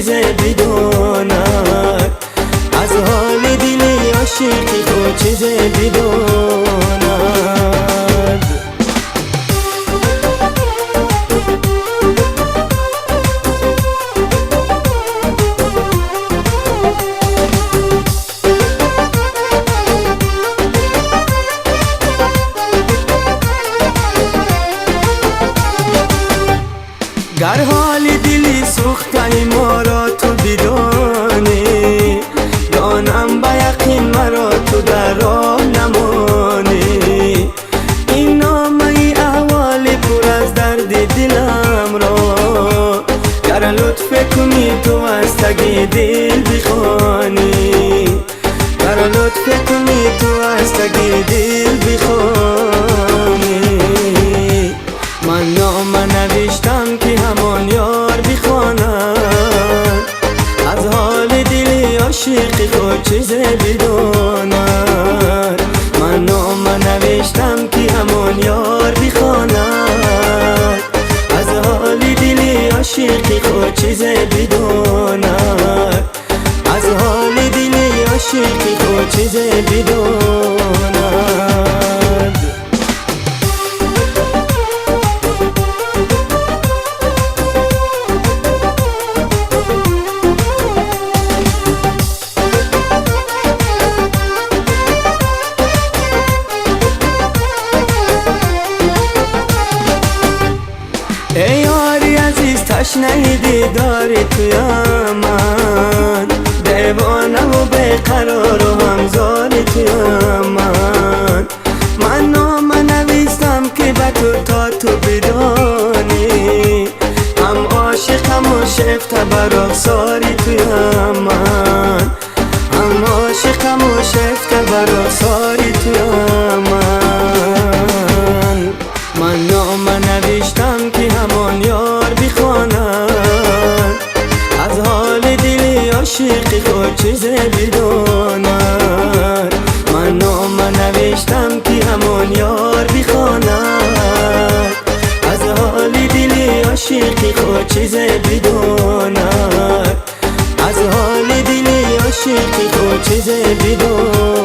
چیز بداند، از حال دل عاشقی خود چیز بداند. گر حال دلی سوخته ما را تو بدانی، دانم به یقین مرا تو در راه نمانی. این نامه احوال پر از درد دلم را، گر لطف کنی تو از تگ دل بخوانی، گر لطف کنی تو از تگ دل بخوانی. من نامه نوشتم که همان یار بخواند، از حال دل عاشق خود چیز بداند. من نامه نوشتم که همان یار بخواند، از حال دل عاشق خود چیز بداند، از حال دل عاشق خود چیز بداند. ای یاری عزیز تشنه دیدار تویم من، دیوانه و بیقرار و همزار تویم من. من نامه نویستم که به تو تا تو بدانی، هم عاشقم و شفته بر رخساری تویم من، هم عاشقم و شفته بر رخساری تویم من. من نامه نوشتم که همان یار بخواند، از حال دل عاشق خود چیز بداند. من نامه نوشتم که همان یار بخواند، از حال دل عاشق خود چیز بداند، از حال دل عاشق خود چیز بداند.